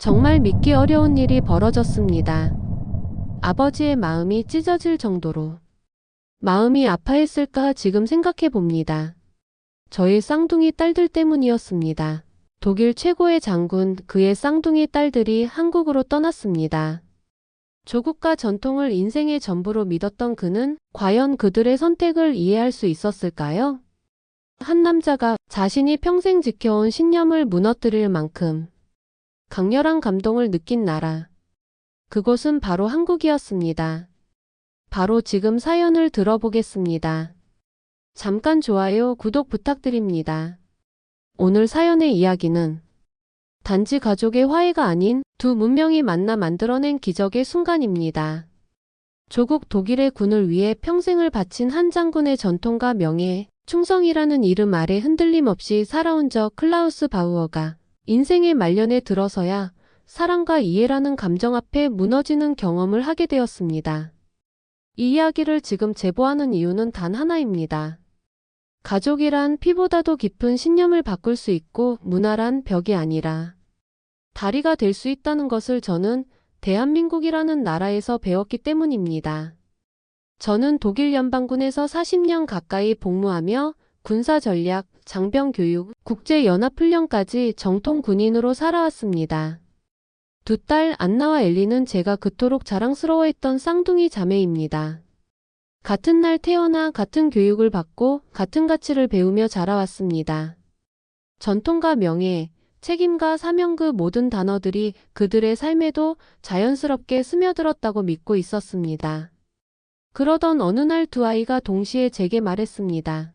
정말 믿기 어려운 일이 벌어졌습니다. 아버지의 마음이 찢어질 정도로 마음이 아파했을까 지금 생각해 봅니다. 저의 쌍둥이 딸들 때문이었습니다. 독일 최고의 장군 그의 쌍둥이 딸들이 한국으로 떠났습니다. 조국과 전통을 인생의 전부로 믿었던 그는 과연 그들의 선택을 이해할 수 있었을까요? 한 남자가 자신이 평생 지켜온 신념을 무너뜨릴 만큼 강렬한 감동을 느낀 나라. 그곳은 바로 한국이었습니다. 바로 지금 사연을 들어보겠습니다. 잠깐 좋아요, 구독 부탁드립니다. 오늘 사연의 이야기는 단지 가족의 화해가 아닌 두 문명이 만나 만들어낸 기적의 순간입니다. 조국 독일의 군을 위해 평생을 바친 한 장군의 전통과 명예, 충성이라는 이름 아래 흔들림 없이 살아온 저 클라우스 바우어가 인생의 말년에 들어서야 사랑과 이해라는 감정 앞에 무너지는 경험을 하게 되었습니다. 이 이야기를 지금 제보하는 이유는 단 하나입니다. 가족이란 피보다도 깊은 신념을 바꿀 수 있고 문화란 벽이 아니라 다리가 될 수 있다는 것을 저는 대한민국이라는 나라에서 배웠기 때문입니다. 저는 독일 연방군에서 40년 가까이 복무하며 군사전략, 장병교육, 국제연합훈련까지 정통 군인으로 살아왔습니다. 두 딸 안나와 엘리는 제가 그토록 자랑스러워했던 쌍둥이 자매입니다. 같은 날 태어나 같은 교육을 받고 같은 가치를 배우며 자라왔습니다. 전통과 명예, 책임과 사명 그 모든 단어들이 그들의 삶에도 자연스럽게 스며들었다고 믿고 있었습니다. 그러던 어느 날 두 아이가 동시에 제게 말했습니다.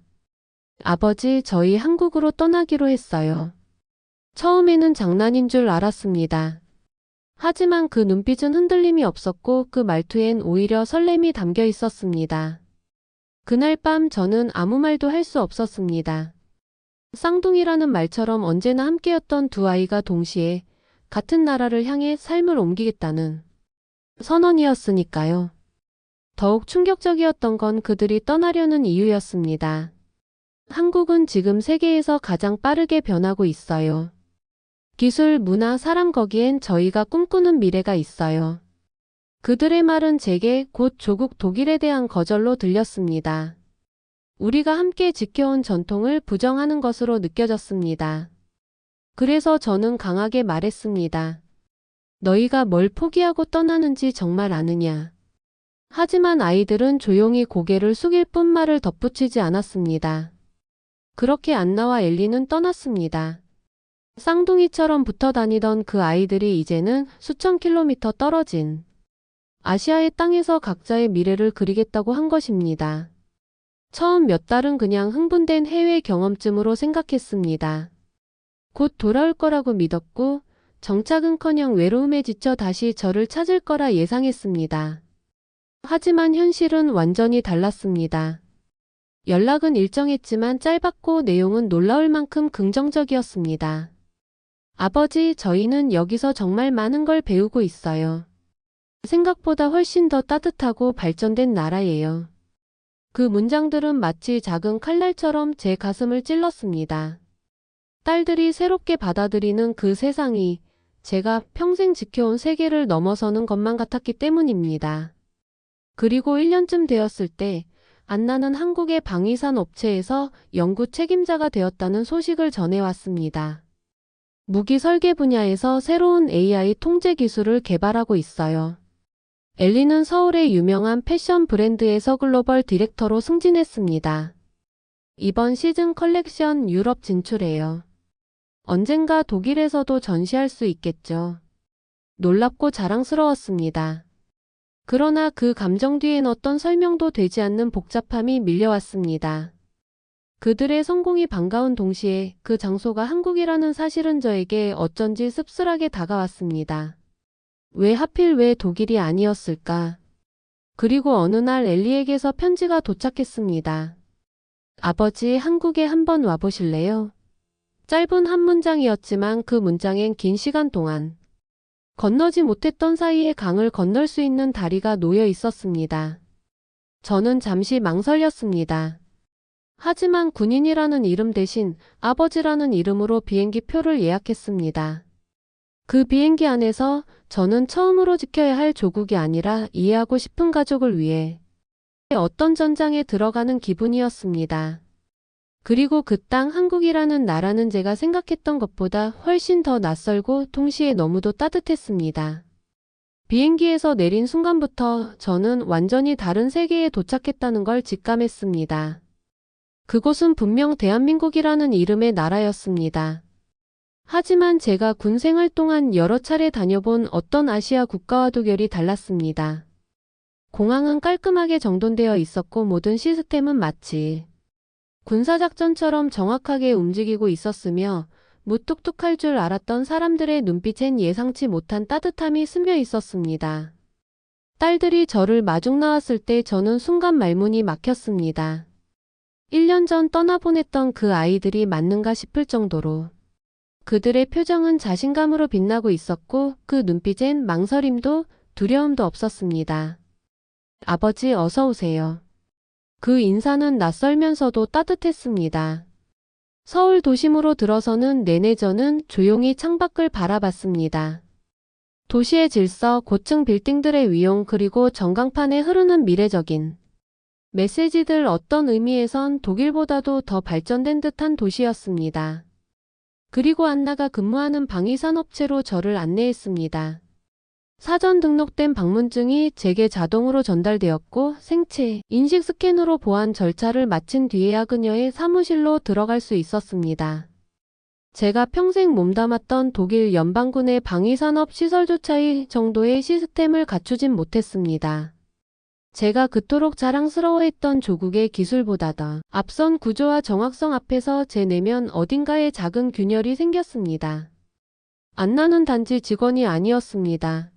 아버지, 저희 한국으로 떠나기로 했어요. 처음에는 장난인 줄 알았습니다. 하지만 그 눈빛은 흔들림이 없었고 그 말투엔 오히려 설렘이 담겨 있었습니다. 그날 밤 저는 아무 말도 할 수 없었습니다. 쌍둥이라는 말처럼 언제나 함께였던 두 아이가 동시에 같은 나라를 향해 삶을 옮기겠다는 선언이었으니까요. 더욱 충격적이었던 건 그들이 떠나려는 이유였습니다. 한국은 지금 세계에서 가장 빠르게 변하고 있어요. 기술, 문화, 사람 거기엔 저희가 꿈꾸는 미래가 있어요. 그들의 말은 제게 곧 조국 독일에 대한 거절로 들렸습니다. 우리가 함께 지켜온 전통을 부정하는 것으로 느껴졌습니다. 그래서 저는 강하게 말했습니다. 너희가 뭘 포기하고 떠나는지 정말 아느냐. 하지만 아이들은 조용히 고개를 숙일 뿐 말을 덧붙이지 않았습니다. 그렇게 안나와 엘리는 떠났습니다. 쌍둥이처럼 붙어 다니던 그 아이들이 이제는 수천 킬로미터 떨어진 아시아의 땅에서 각자의 미래를 그리겠다고 한 것입니다. 처음 몇 달은 그냥 흥분된 해외 경험쯤으로 생각했습니다. 곧 돌아올 거라고 믿었고 정착은커녕 외로움에 지쳐 다시 저를 찾을 거라 예상했습니다. 하지만 현실은 완전히 달랐습니다. 연락은 일정했지만 짧았고 내용은 놀라울 만큼 긍정적이었습니다. 아버지, 저희는 여기서 정말 많은 걸 배우고 있어요. 생각보다 훨씬 더 따뜻하고 발전된 나라예요. 그 문장들은 마치 작은 칼날처럼 제 가슴을 찔렀습니다. 딸들이 새롭게 받아들이는 그 세상이 제가 평생 지켜온 세계를 넘어서는 것만 같았기 때문입니다. 그리고 1년쯤 되었을 때 안나는 한국의 방위산 업체에서 연구 책임자가 되었다는 소식을 전해왔습니다. 무기 설계 분야에서 새로운 AI 통제 기술을 개발하고 있어요. 엘리는 서울의 유명한 패션 브랜드에서 글로벌 디렉터로 승진했습니다. 이번 시즌 컬렉션 유럽 진출해요. 언젠가 독일에서도 전시할 수 있겠죠. 놀랍고 자랑스러웠습니다. 그러나 그 감정 뒤엔 어떤 설명도 되지 않는 복잡함이 밀려왔습니다. 그들의 성공이 반가운 동시에 그 장소가 한국이라는 사실은 저에게 어쩐지 씁쓸하게 다가왔습니다. 왜 하필 왜 독일이 아니었을까? 그리고 어느 날 엘리에게서 편지가 도착했습니다. 아버지, 한국에 한번 와보실래요? 짧은 한 문장이었지만 그 문장엔 긴 시간 동안 건너지 못했던 사이에 강을 건널 수 있는 다리가 놓여 있었습니다. 저는 잠시 망설였습니다. 하지만 군인이라는 이름 대신 아버지라는 이름으로 비행기 표를 예약했습니다. 그 비행기 안에서 저는 처음으로 지켜야 할 조국이 아니라 이해하고 싶은 가족을 위해 어떤 전장에 들어가는 기분이었습니다. 그리고 그 땅 한국이라는 나라는 제가 생각했던 것보다 훨씬 더 낯설고 동시에 너무도 따뜻했습니다. 비행기에서 내린 순간부터 저는 완전히 다른 세계에 도착했다는 걸 직감했습니다. 그곳은 분명 대한민국이라는 이름의 나라였습니다. 하지만 제가 군 생활 동안 여러 차례 다녀본 어떤 아시아 국가와도 결이 달랐습니다. 공항은 깔끔하게 정돈되어 있었고 모든 시스템은 마치 군사작전처럼 정확하게 움직이고 있었으며 무뚝뚝할 줄 알았던 사람들의 눈빛엔 예상치 못한 따뜻함이 스며 있었습니다. 딸들이 저를 마중 나왔을 때 저는 순간 말문이 막혔습니다. 1년 전 떠나보냈던 그 아이들이 맞는가 싶을 정도로 그들의 표정은 자신감으로 빛나고 있었고 그 눈빛엔 망설임도 두려움도 없었습니다. 아버지 어서 오세요. 그 인사는 낯설면서도 따뜻했습니다. 서울 도심으로 들어서는 내내 저는 조용히 창밖을 바라봤습니다. 도시의 질서, 고층 빌딩들의 위용 그리고 전광판에 흐르는 미래적인 메시지들 어떤 의미에선 독일보다도 더 발전된 듯한 도시였습니다. 그리고 안나가 근무하는 방위산업체로 저를 안내했습니다. 사전 등록된 방문증이 제게 자동으로 전달되었고 생체 인식 스캔으로 보안 절차를 마친 뒤에야 그녀의 사무실로 들어갈 수 있었습니다. 제가 평생 몸담았던 독일 연방군의 방위산업 시설조차 이 정도의 시스템을 갖추진 못했습니다. 제가 그토록 자랑스러워했던 조국의 기술보다 더 앞선 구조와 정확성 앞에서 제 내면 어딘가에 작은 균열이 생겼습니다. 안나는 단지 직원이 아니었습니다.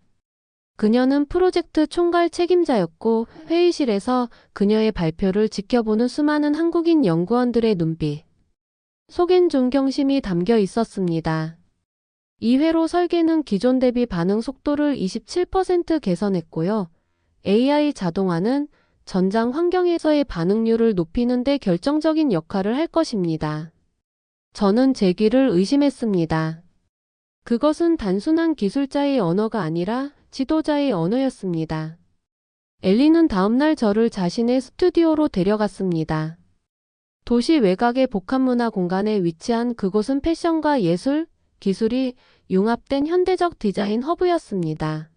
그녀는 프로젝트 총괄 책임자였고 회의실에서 그녀의 발표를 지켜보는 수많은 한국인 연구원들의 눈빛 속엔 존경심이 담겨 있었습니다. 이회로 설계는 기존 대비 반응 속도를 27% 개선했고요. AI 자동화는 전장 환경에서의 반응률을 높이는 데 결정적인 역할을 할 것입니다. 저는 제 귀를 의심했습니다. 그것은 단순한 기술자의 언어가 아니라 지도자의 언어였습니다. 엘리는 다음날 저를 자신의 스튜디오로 데려갔습니다. 도시 외곽의 복합문화 공간에 위치한 그곳은 패션과 예술, 기술이 융합된 현대적 디자인 허브였습니다.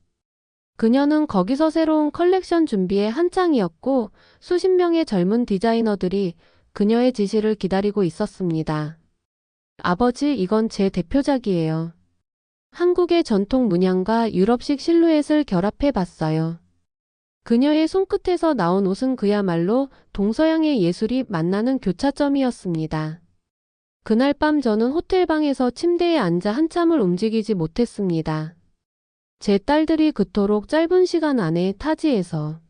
그녀는 거기서 새로운 컬렉션 준비에 한창이었고 수십 명의 젊은 디자이너들이 그녀의 지시를 기다리고 있었습니다. 아버지, 이건 제 대표작이에요. 한국의 전통 문양과 유럽식 실루엣을 결합해 봤어요. 그녀의 손끝에서 나온 옷은 그야말로 동서양의 예술이 만나는 교차점이었습니다. 그날 밤 저는 호텔방에서 침대에 앉아 한참을 움직이지 못했습니다. 제 딸들이 그토록 짧은 시간 안에 타지에서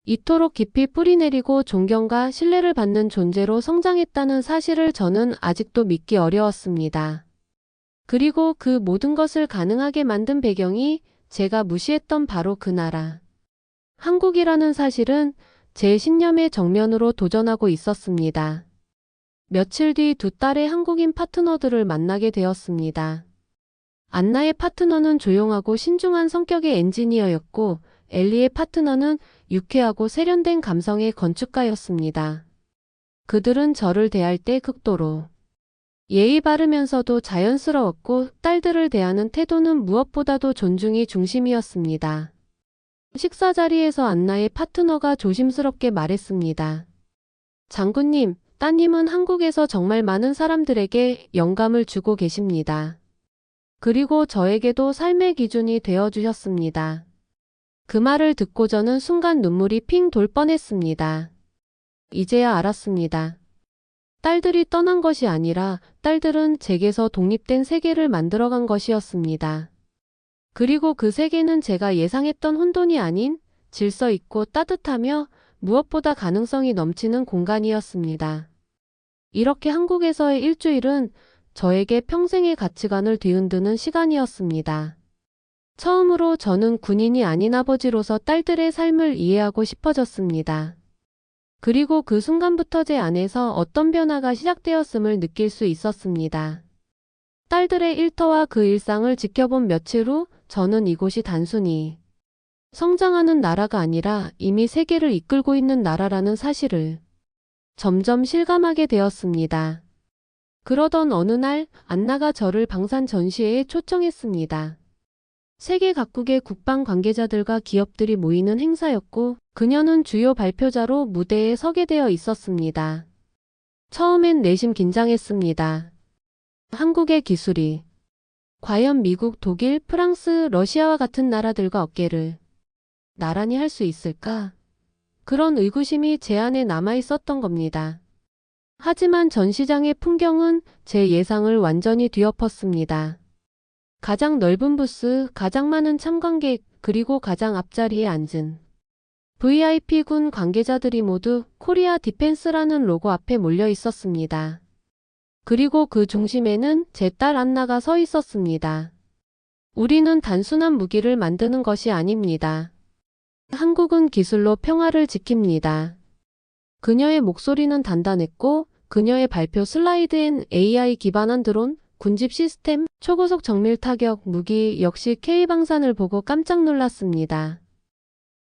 이토록 깊이 뿌리내리고 존경과 신뢰를 받는 존재로 성장했다는 사실을 저는 아직도 믿기 어려웠습니다. 그리고 그 모든 것을 가능하게 만든 배경이 제가 무시했던 바로 그 나라. 한국이라는 사실은 제 신념의 정면으로 도전하고 있었습니다. 며칠 뒤 두 딸의 한국인 파트너들을 만나게 되었습니다. 안나의 파트너는 조용하고 신중한 성격의 엔지니어였고 엘리의 파트너는 유쾌하고 세련된 감성의 건축가였습니다. 그들은 저를 대할 때 극도로 예의 바르면서도 자연스러웠고 딸들을 대하는 태도는 무엇보다도 존중이 중심이었습니다. 식사 자리에서 안나의 파트너가 조심스럽게 말했습니다. 장군님, 따님은 한국에서 정말 많은 사람들에게 영감을 주고 계십니다. 그리고 저에게도 삶의 기준이 되어주셨습니다. 그 말을 듣고 저는 순간 눈물이 핑 돌 뻔했습니다. 이제야 알았습니다. 딸들이 떠난 것이 아니라 딸들은 제게서 독립된 세계를 만들어간 것이었습니다. 그리고 그 세계는 제가 예상했던 혼돈이 아닌 질서 있고 따뜻하며 무엇보다 가능성이 넘치는 공간이었습니다. 이렇게 한국에서의 일주일은 저에게 평생의 가치관을 뒤흔드는 시간이었습니다. 처음으로 저는 군인이 아닌 아버지로서 딸들의 삶을 이해하고 싶어졌습니다. 그리고 그 순간부터 제 안에서 어떤 변화가 시작되었음을 느낄 수 있었습니다. 딸들의 일터와 그 일상을 지켜본 며칠 후 저는 이곳이 단순히 성장하는 나라가 아니라 이미 세계를 이끌고 있는 나라라는 사실을 점점 실감하게 되었습니다. 그러던 어느 날 안나가 저를 방산 전시회에 초청했습니다. 세계 각국의 국방 관계자들과 기업들이 모이는 행사였고 그녀는 주요 발표자로 무대에 서게 되어 있었습니다. 처음엔 내심 긴장했습니다. 한국의 기술이 과연 미국, 독일, 프랑스, 러시아와 같은 나라들과 어깨를 나란히 할 수 있을까? 그런 의구심이 제 안에 남아 있었던 겁니다. 하지만 전시장의 풍경은 제 예상을 완전히 뒤엎었습니다. 가장 넓은 부스, 가장 많은 참관객, 그리고 가장 앞자리에 앉은 VIP군 관계자들이 모두 코리아 디펜스라는 로고 앞에 몰려 있었습니다. 그리고 그 중심에는 제 딸 안나가 서 있었습니다. 우리는 단순한 무기를 만드는 것이 아닙니다. 한국은 기술로 평화를 지킵니다. 그녀의 목소리는 단단했고 그녀의 발표 슬라이드엔 AI 기반한 드론, 군집 시스템, 초고속 정밀 타격 무기 역시 K방산을 보고 깜짝 놀랐습니다.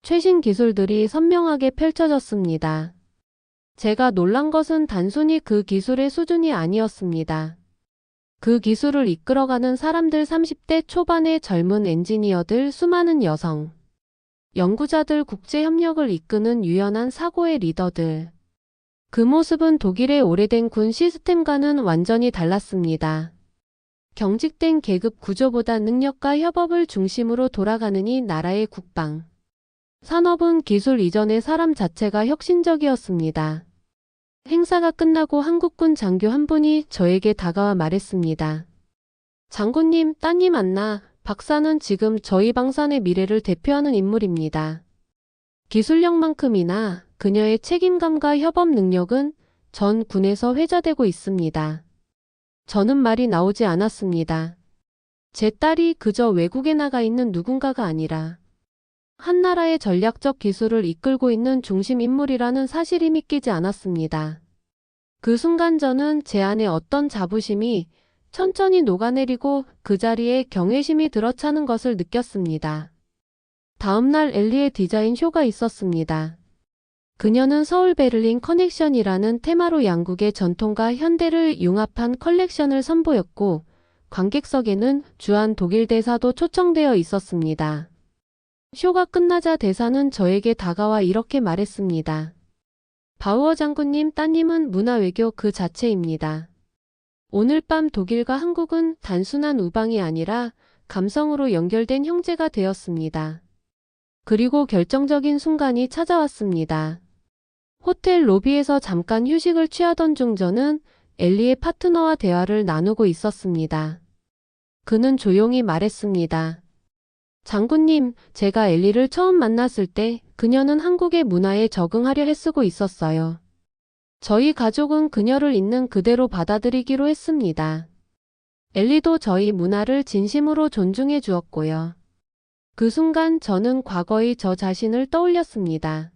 최신 기술들이 선명하게 펼쳐졌습니다. 제가 놀란 것은 단순히 그 기술의 수준이 아니었습니다. 그 기술을 이끌어가는 사람들 30대 초반의 젊은 엔지니어들, 수많은 여성 연구자들, 국제협력을 이끄는 유연한 사고의 리더들. 그 모습은 독일의 오래된 군 시스템과는 완전히 달랐습니다. 경직된 계급 구조보다 능력과 협업을 중심으로 돌아가는 이 나라의 국방 산업은 기술 이전의 사람 자체가 혁신적이었습니다. 행사가 끝나고 한국군 장교 한 분이 저에게 다가와 말했습니다. 장군님, 따님 안나 박사는 지금 저희 방산의 미래를 대표하는 인물입니다. 기술력만큼이나 그녀의 책임감과 협업 능력은 전 군에서 회자되고 있습니다. 저는 말이 나오지 않았습니다. 제 딸이 그저 외국에 나가 있는 누군가가 아니라 한 나라의 전략적 기술을 이끌고 있는 중심 인물이라는 사실이 믿기지 않았습니다. 그 순간 저는 제 안에 어떤 자부심이 천천히 녹아내리고 그 자리에 경외심이 들어차는 것을 느꼈습니다. 다음 날 엘리의 디자인 쇼가 있었습니다. 그녀는 서울 베를린 커넥션이라는 테마로 양국의 전통과 현대를 융합한 컬렉션을 선보였고 관객석에는 주한 독일 대사도 초청되어 있었습니다. 쇼가 끝나자 대사는 저에게 다가와 이렇게 말했습니다. 바우어 장군님, 따님은 문화외교 그 자체입니다. 오늘 밤 독일과 한국은 단순한 우방이 아니라 감성으로 연결된 형제가 되었습니다. 그리고 결정적인 순간이 찾아왔습니다. 호텔 로비에서 잠깐 휴식을 취하던 중 저는 엘리의 파트너와 대화를 나누고 있었습니다. 그는 조용히 말했습니다. 장군님, 제가 엘리를 처음 만났을 때 그녀는 한국의 문화에 적응하려 애쓰고 있었어요. 저희 가족은 그녀를 있는 그대로 받아들이기로 했습니다. 엘리도 저희 문화를 진심으로 존중해 주었고요. 그 순간 저는 과거의 저 자신을 떠올렸습니다.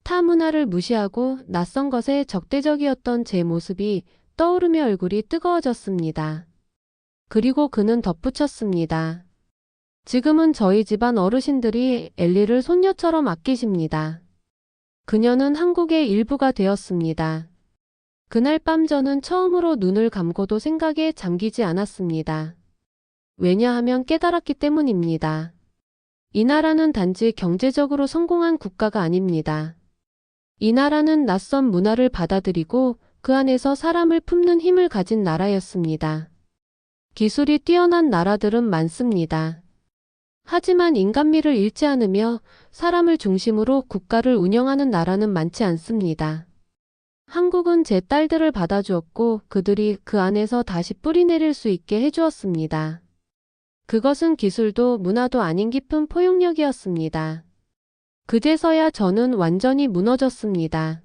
타 문화를 무시하고 낯선 것에 적대적이었던 제 모습이 떠오르며 얼굴이 뜨거워졌습니다. 그리고 그는 덧붙였습니다. 지금은 저희 집안 어르신들이 엘리를 손녀처럼 아끼십니다. 그녀는 한국의 일부가 되었습니다. 그날 밤 저는 처음으로 눈을 감고도 생각에 잠기지 않았습니다. 왜냐하면 깨달았기 때문입니다. 이 나라는 단지 경제적으로 성공한 국가가 아닙니다. 이 나라는 낯선 문화를 받아들이고 그 안에서 사람을 품는 힘을 가진 나라였습니다. 기술이 뛰어난 나라들은 많습니다. 하지만 인간미를 잃지 않으며 사람을 중심으로 국가를 운영하는 나라는 많지 않습니다. 한국은 제 딸들을 받아주었고 그들이 그 안에서 다시 뿌리내릴 수 있게 해주었습니다. 그것은 기술도 문화도 아닌 깊은 포용력이었습니다. 그제서야 저는 완전히 무너졌습니다.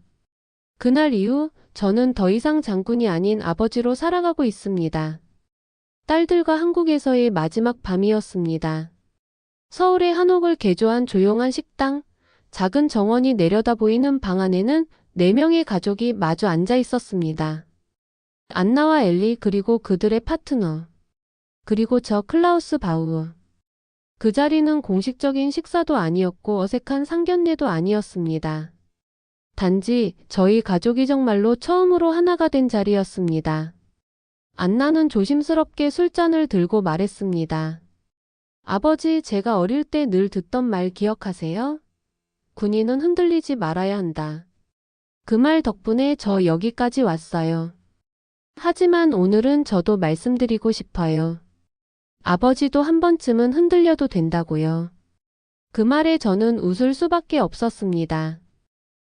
그날 이후 저는 더 이상 장군이 아닌 아버지로 살아가고 있습니다. 딸들과 한국에서의 마지막 밤이었습니다. 서울의 한옥을 개조한 조용한 식당, 작은 정원이 내려다 보이는 방 안에는 4명의 가족이 마주 앉아 있었습니다. 안나와 엘리 그리고 그들의 파트너. 그리고 저 클라우스 바우어. 그 자리는 공식적인 식사도 아니었고 어색한 상견례도 아니었습니다. 단지 저희 가족이 정말로 처음으로 하나가 된 자리였습니다. 안나는 조심스럽게 술잔을 들고 말했습니다. 아버지, 제가 어릴 때 늘 듣던 말 기억하세요? 군인은 흔들리지 말아야 한다. 그 말 덕분에 저 여기까지 왔어요. 하지만 오늘은 저도 말씀드리고 싶어요. 아버지도 한 번쯤은 흔들려도 된다고요. 그 말에 저는 웃을 수밖에 없었습니다.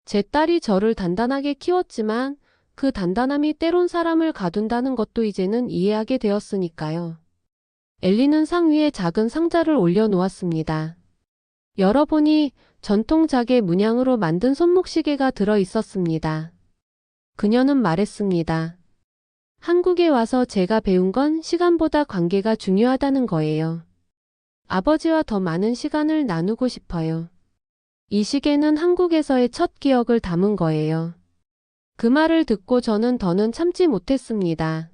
제 딸이 저를 단단하게 키웠지만 그 단단함이 때론 사람을 가둔다는 것도 이제는 이해하게 되었으니까요. 엘리는 상 위에 작은 상자를 올려놓았습니다. 열어보니 전통 자개 문양으로 만든 손목시계가 들어 있었습니다. 그녀는 말했습니다. 한국에 와서 제가 배운 건 시간보다 관계가 중요하다는 거예요. 아버지와 더 많은 시간을 나누고 싶어요. 이 시계는 한국에서의 첫 기억을 담은 거예요. 그 말을 듣고 저는 더는 참지 못했습니다.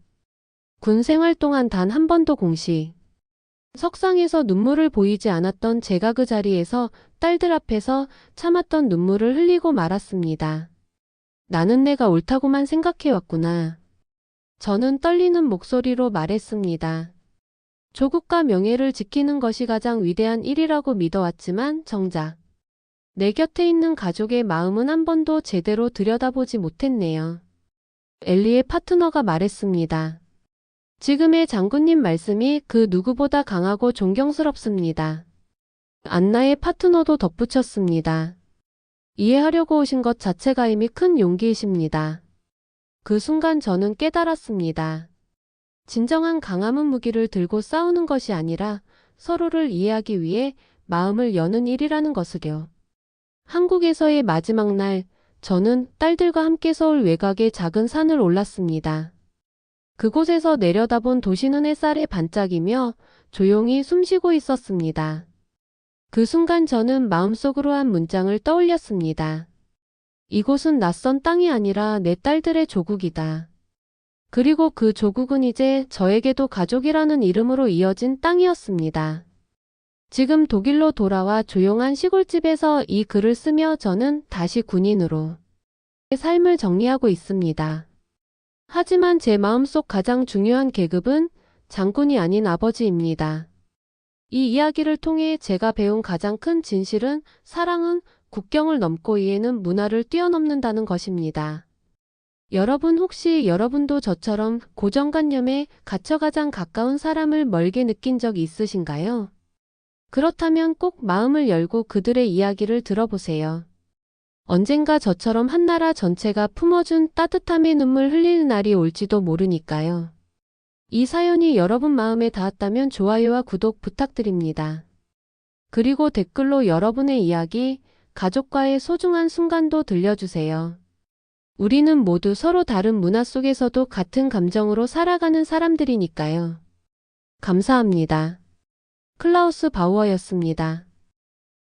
군 생활 동안 단 한 번도 공식 석상에서 눈물을 보이지 않았던 제가 그 자리에서 딸들 앞에서 참았던 눈물을 흘리고 말았습니다. 나는 내가 옳다고만 생각해왔구나. 저는 떨리는 목소리로 말했습니다. 조국과 명예를 지키는 것이 가장 위대한 일이라고 믿어왔지만 정작 내 곁에 있는 가족의 마음은 한 번도 제대로 들여다보지 못했네요. 엘리의 파트너가 말했습니다. 지금의 장군님 말씀이 그 누구보다 강하고 존경스럽습니다. 안나의 파트너도 덧붙였습니다. 이해하려고 오신 것 자체가 이미 큰 용기이십니다. 그 순간 저는 깨달았습니다. 진정한 강함은 무기를 들고 싸우는 것이 아니라 서로를 이해하기 위해 마음을 여는 일이라는 것을요. 한국에서의 마지막 날, 저는 딸들과 함께 서울 외곽의 작은 산을 올랐습니다. 그곳에서 내려다본 도시는 햇살에 반짝이며 조용히 숨쉬고 있었습니다. 그 순간 저는 마음속으로 한 문장을 떠올렸습니다. 이곳은 낯선 땅이 아니라 내 딸들의 조국이다. 그리고 그 조국은 이제 저에게도 가족이라는 이름으로 이어진 땅이었습니다. 지금 독일로 돌아와 조용한 시골집에서 이 글을 쓰며 저는 다시 군인으로 삶을 정리하고 있습니다. 하지만 제 마음속 가장 중요한 계급은 장군이 아닌 아버지입니다. 이 이야기를 통해 제가 배운 가장 큰 진실은 사랑은 국경을 넘고 이해는 문화를 뛰어넘는다는 것입니다. 여러분 혹시 여러분도 저처럼 고정관념에 갇혀 가장 가까운 사람을 멀게 느낀 적 있으신가요? 그렇다면 꼭 마음을 열고 그들의 이야기를 들어보세요. 언젠가 저처럼 한 나라 전체가 품어준 따뜻함의 눈물 흘리는 날이 올지도 모르니까요. 이 사연이 여러분 마음에 닿았다면 좋아요와 구독 부탁드립니다. 그리고 댓글로 여러분의 이야기, 가족과의 소중한 순간도 들려주세요. 우리는 모두 서로 다른 문화 속에서도 같은 감정으로 살아가는 사람들이니까요. 감사합니다. 클라우스 바우어였습니다.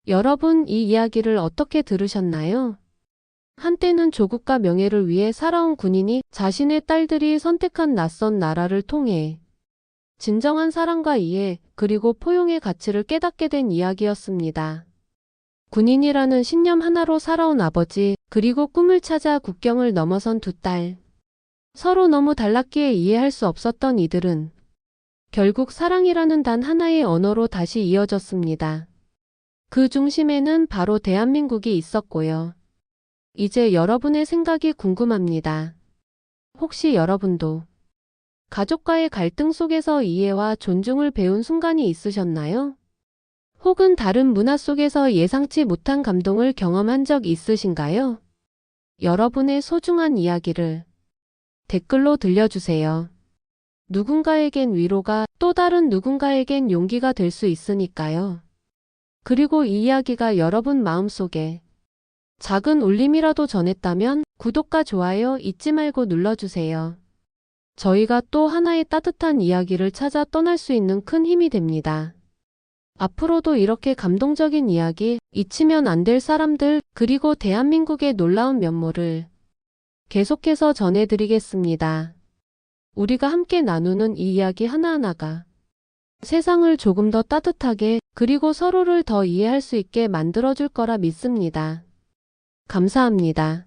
여러분, 이 이야기를 어떻게 들으셨나요? 한때는 조국과 명예를 위해 살아온 군인이 자신의 딸들이 선택한 낯선 나라를 통해 진정한 사랑과 이해, 그리고 포용의 가치를 깨닫게 된 이야기였습니다. 군인이라는 신념 하나로 살아온 아버지, 그리고 꿈을 찾아 국경을 넘어선 두 딸. 서로 너무 달랐기에 이해할 수 없었던 이들은 결국 사랑이라는 단 하나의 언어로 다시 이어졌습니다. 그 중심에는 바로 대한민국이 있었고요. 이제 여러분의 생각이 궁금합니다. 혹시 여러분도 가족과의 갈등 속에서 이해와 존중을 배운 순간이 있으셨나요? 혹은 다른 문화 속에서 예상치 못한 감동을 경험한 적 있으신가요? 여러분의 소중한 이야기를 댓글로 들려주세요. 누군가에겐 위로가, 또 다른 누군가에겐 용기가 될 수 있으니까요. 그리고 이 이야기가 여러분 마음속에 작은 울림이라도 전했다면 구독과 좋아요 잊지 말고 눌러주세요. 저희가 또 하나의 따뜻한 이야기를 찾아 떠날 수 있는 큰 힘이 됩니다. 앞으로도 이렇게 감동적인 이야기, 잊히면 안 될 사람들, 그리고 대한민국의 놀라운 면모를 계속해서 전해드리겠습니다. 우리가 함께 나누는 이 이야기 하나하나가 세상을 조금 더 따뜻하게 그리고 서로를 더 이해할 수 있게 만들어줄 거라 믿습니다. 감사합니다.